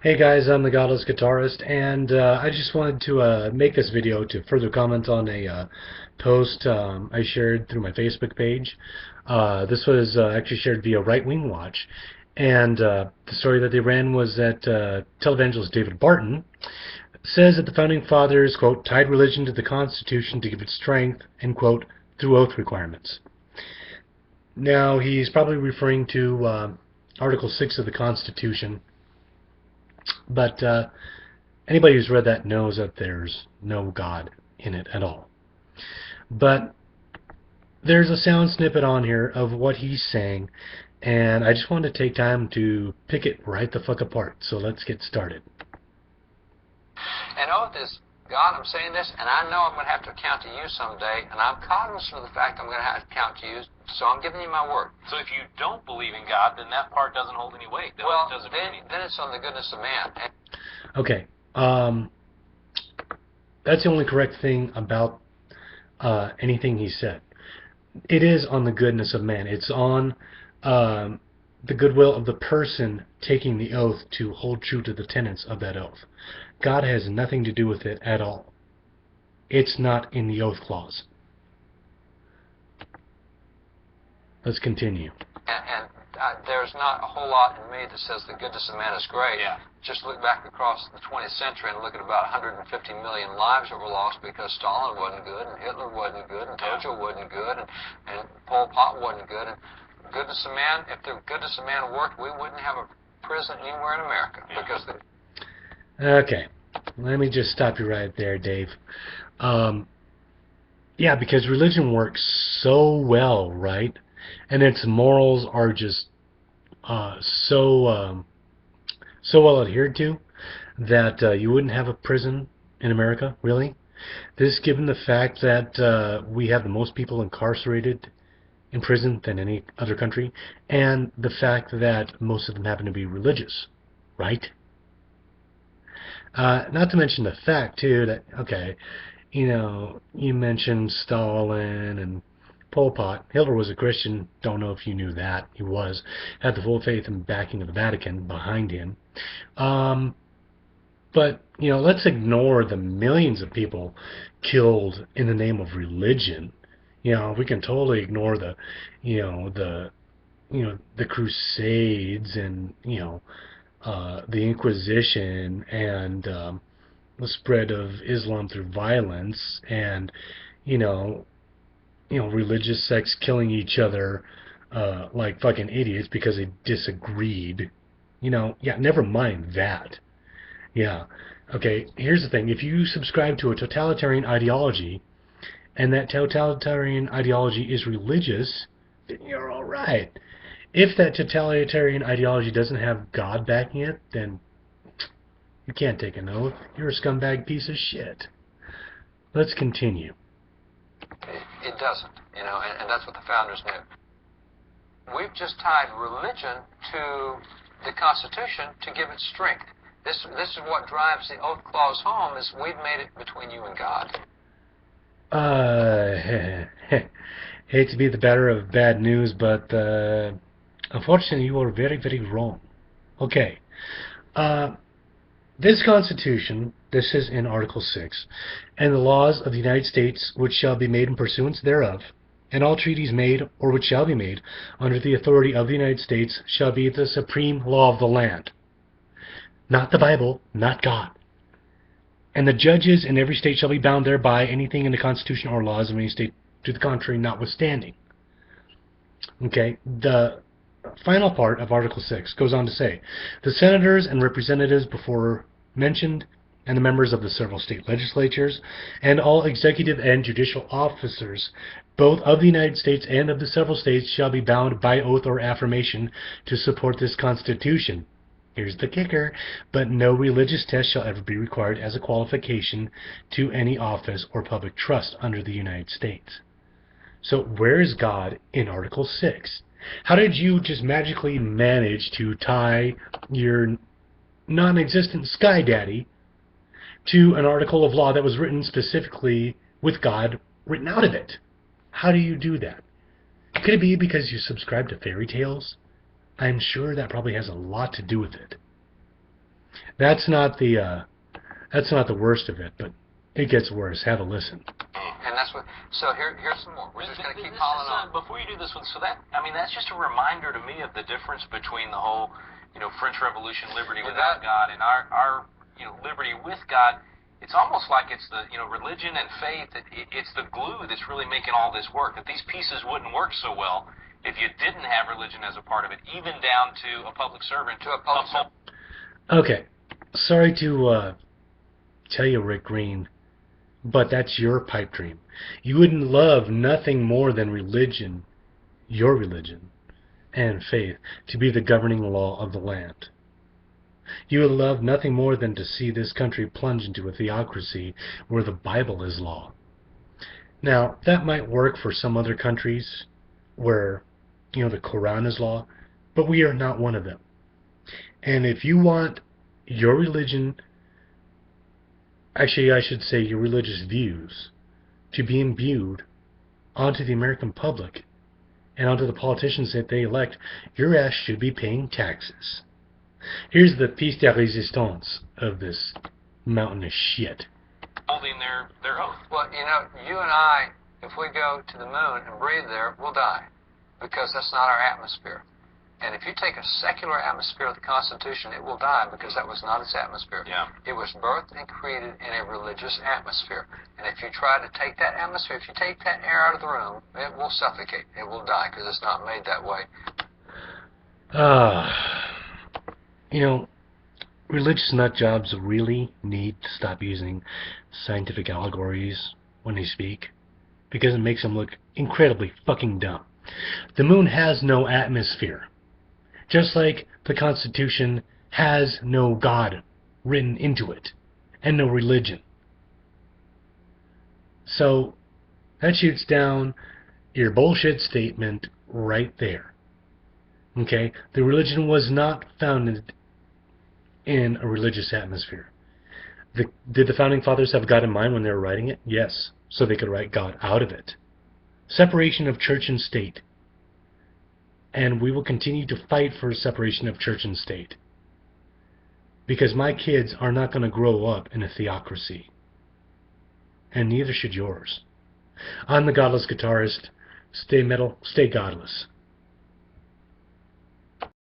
Hey guys, I'm the Godless Guitarist, and I just wanted to make this video to further comment on a post I shared through my Facebook page. This was actually shared via Right Wing Watch, and the story that they ran was that televangelist David Barton says that the Founding Fathers, quote, tied religion to the Constitution to give it strength, end quote, through oath requirements. Now, he's probably referring to Article 6 of the Constitution, but anybody who's read that knows that there's no God in it at all. But there's a sound snippet on here of what he's saying, and I just wanted to take time to pick it right the fuck apart. So let's get started. An oath is, God, I'm saying this, and I know I'm going to have to account to you someday, and I'm cognizant of the fact I'm going to have to account to you, so I'm giving you my word. So if you don't believe in God, then that part doesn't hold any weight. Well, then it's on the goodness of man. Okay, that's the only correct thing about anything he said. It is on the goodness of man. It's on the goodwill of the person taking the oath to hold true to the tenets of that oath. God has nothing to do with it at all. It's not in the oath clause. Let's continue. And there's not a whole lot in me that says the goodness of man is great. Yeah. Just look back across the 20th century and look at about 150 million lives that were lost because Stalin wasn't good, and Hitler wasn't good, and Tojo wasn't good, and Pol Pot wasn't good. And goodness of man, if the goodness of man worked, we wouldn't have a prison anywhere in America. Yeah. Because Okay, let me just stop you right there, Dave. Yeah, because religion works so well, right? And its morals are just so well adhered to that you wouldn't have a prison in America, really. This, given the fact that we have the most people incarcerated in prison than any other country, and the fact that most of them happen to be religious, right? Not to mention the fact, too, that, okay, you know, you mentioned Stalin and Pol Pot. Hitler was a Christian. Don't know if you knew that. He was. Had the full faith and backing of the Vatican behind him. But, you know, let's ignore the millions of people killed in the name of religion. You know, we can totally ignore the Crusades and, the Inquisition and the spread of Islam through violence and, religious sects killing each other like fucking idiots because they disagreed. Yeah, never mind that. Yeah. Okay, here's the thing. If you subscribe to a totalitarian ideology and that totalitarian ideology is religious, then you're all right. If that totalitarian ideology doesn't have God backing it, then you can't take an oath. You're a scumbag piece of shit. Let's continue. it doesn't, and that's what the founders knew. We've just tied religion to the Constitution to give it strength. This is what drives the oath clause home, is we've made it between you and God. Hate to be the bearer of bad news, but unfortunately you are very, very wrong. Okay. This Constitution, this is in Article 6, and the laws of the United States which shall be made in pursuance thereof, and all treaties made or which shall be made under the authority of the United States shall be the supreme law of the land. Not the Bible, not God. And the judges in every state shall be bound thereby, anything in the Constitution or laws of any state to the contrary notwithstanding. Okay, the final part of Article 6 goes on to say, the senators and representatives before mentioned, and the members of the several state legislatures, and all executive and judicial officers, both of the United States and of the several states, shall be bound by oath or affirmation to support this Constitution. Here's the kicker, but no religious test shall ever be required as a qualification to any office or public trust under the United States. So where is God in Article 6? How did you just magically manage to tie your non-existent sky daddy to an article of law that was written specifically with God written out of it? How do you do that? Could it be because you subscribe to fairy tales? I'm sure that probably has a lot to do with it. That's not the worst of it, but it gets worse. Have a listen. And that's what. So here's some more. We're just going to keep piling on. Before you do this one, so that that's just a reminder to me of the difference between the whole, French Revolution liberty without God and our liberty with God. It's almost like it's the religion and faith. It's the glue that's really making all this work. That these pieces wouldn't work so well if you didn't have religion as a part of it, even down to a public servant. Okay, sorry to tell you, Rick Green, but that's your pipe dream. You wouldn't love nothing more than religion, your religion, and faith, to be the governing law of the land. You would love nothing more than to see this country plunge into a theocracy where the Bible is law. Now, that might work for some other countries where, the Quran is law, but we are not one of them. And if you want your religion, actually I should say your religious views, to be imbued onto the American public and onto the politicians that they elect, your ass should be paying taxes. Here's the piece de resistance of this mountain of shit. Holding their oath. Well, you and I, if we go to the moon and breathe there, we'll die, because that's not our atmosphere. And if you take a secular atmosphere of the Constitution, it will die, because that was not its atmosphere. Yeah. It was birthed and created in a religious atmosphere. And if you try to take that atmosphere, if you take that air out of the room, it will suffocate. It will die, because it's not made that way. Religious nutjobs really need to stop using scientific allegories when they speak, because it makes them look incredibly fucking dumb. The moon has no atmosphere, just like the Constitution has no God written into it, and no religion. So, that shoots down your bullshit statement right there. Okay? The religion was not founded in a religious atmosphere. Did the Founding Fathers have God in mind when they were writing it? Yes. So they could write God out of it. Separation of church and state. And we will continue to fight for separation of church and state. Because my kids are not going to grow up in a theocracy. And neither should yours. I'm the Godless Guitarist. Stay metal, stay godless.